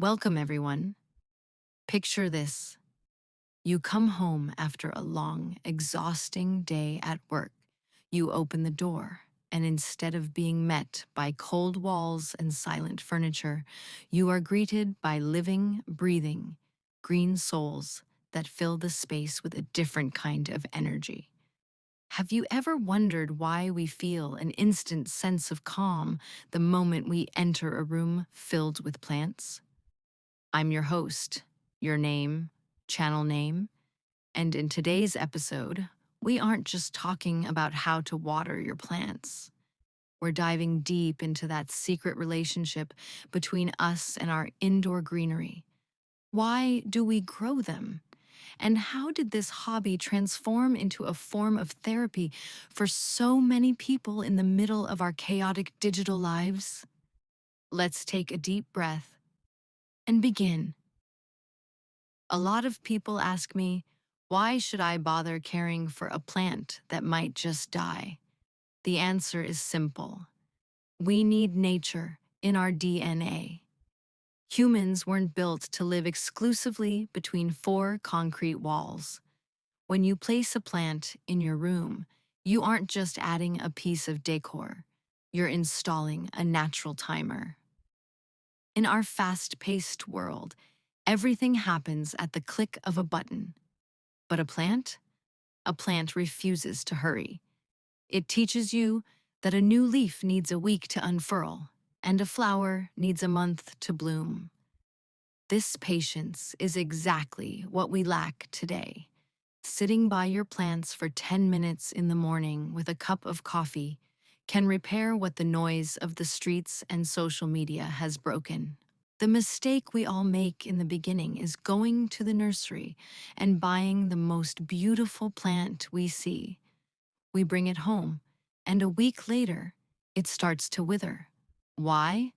Welcome, everyone. Picture this. You come home after a long, exhausting day at work. You open the door, and instead of being met by cold walls and silent furniture, you are greeted by living, breathing, green souls that fill the space with a different kind of energy. Have you ever wondered why we feel an instant sense of calm the moment we enter a room filled with plants? I'm your host, your name, channel name, and in today's episode, we aren't just talking about how to water your plants. We're diving deep into that secret relationship between us and our indoor greenery. Why do we grow them? And how did this hobby transform into a form of therapy for so many people in the middle of our chaotic digital lives? Let's take a deep breath and begin. A lot of people ask me, why should I bother caring for a plant that might just die? The answer is simple. We need nature in our DNA. Humans weren't built to live exclusively between four concrete walls. When you place a plant in your room, you aren't just adding a piece of decor, you're installing a natural timer. In our fast-paced world, everything happens at the click of a button. But a plant? A plant refuses to hurry. It teaches you that a new leaf needs a week to unfurl, and a flower needs a month to bloom. This patience is exactly what we lack today. Sitting by your plants for 10 minutes in the morning with a cup of coffee can repair what the noise of the streets and social media has broken. The mistake we all make in the beginning is going to the nursery and buying the most beautiful plant we see. We bring it home, and a week later, it starts to wither. Why?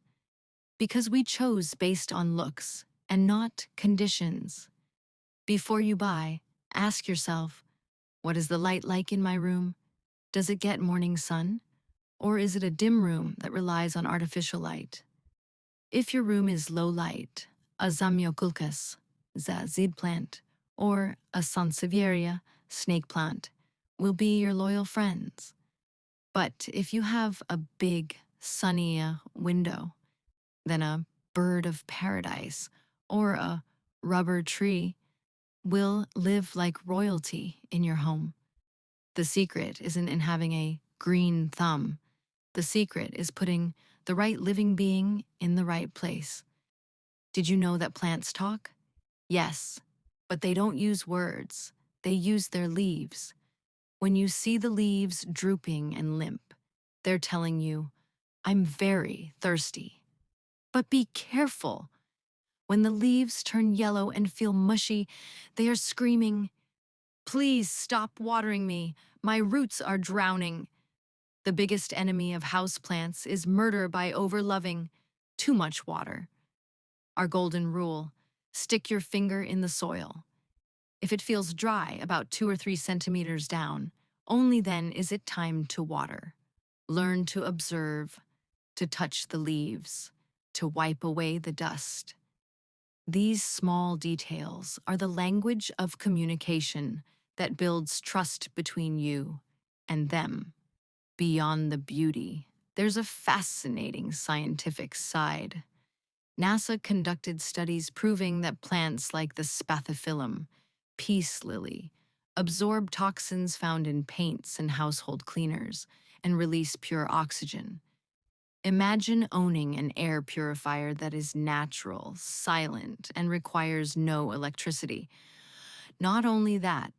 Because we chose based on looks and not conditions. Before you buy, ask yourself, what is the light like in my room? Does it get morning sun? Or is it a dim room that relies on artificial light? If your room is low light, a zamioculcas, zazid plant, or a sansevieria, snake plant, will be your loyal friends. But if you have a big, sunny window, then a bird of paradise or a rubber tree will live like royalty in your home. The secret isn't in having a green thumb. The secret is putting the right living being in the right place. Did you know that plants talk? Yes, but they don't use words. They use their leaves. When you see the leaves drooping and limp, they're telling you, I'm very thirsty. But be careful. When the leaves turn yellow and feel mushy, they are screaming, please stop watering me. My roots are drowning. The biggest enemy of houseplants is murder by overloving, too much water. Our golden rule, stick your finger in the soil. If it feels dry about 2 or 3 centimeters down, only then is it time to water. Learn to observe, to touch the leaves, to wipe away the dust. These small details are the language of communication that builds trust between you and them. Beyond the beauty, there's a fascinating scientific side. NASA conducted studies proving that plants like the spathiphyllum, peace lily, absorb toxins found in paints and household cleaners and release pure oxygen. Imagine owning an air purifier that is natural, silent, and requires no electricity. Not only that,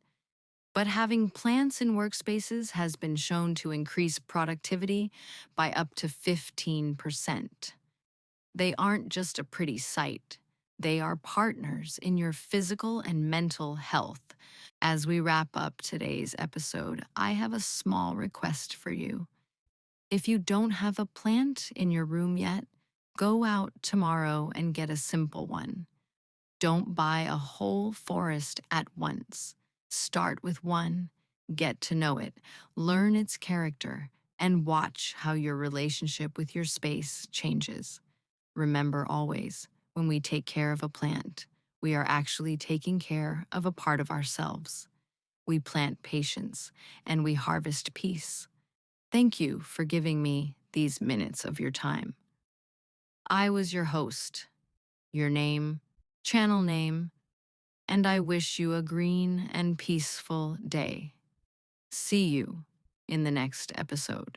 but having plants in workspaces has been shown to increase productivity by up to 15%. They aren't just a pretty sight. They are partners in your physical and mental health. As we wrap up today's episode, I have a small request for you. If you don't have a plant in your room yet, go out tomorrow and get a simple one. Don't buy a whole forest at once. Start with one, get to know it, learn its character, and watch how your relationship with your space changes. Remember always, When we take care of a plant, we are actually taking care of a part of ourselves. We plant patience and we harvest peace. Thank you for giving me these minutes of your time. I was your host, your name, channel name, and I wish you a green and peaceful day. See you in the next episode.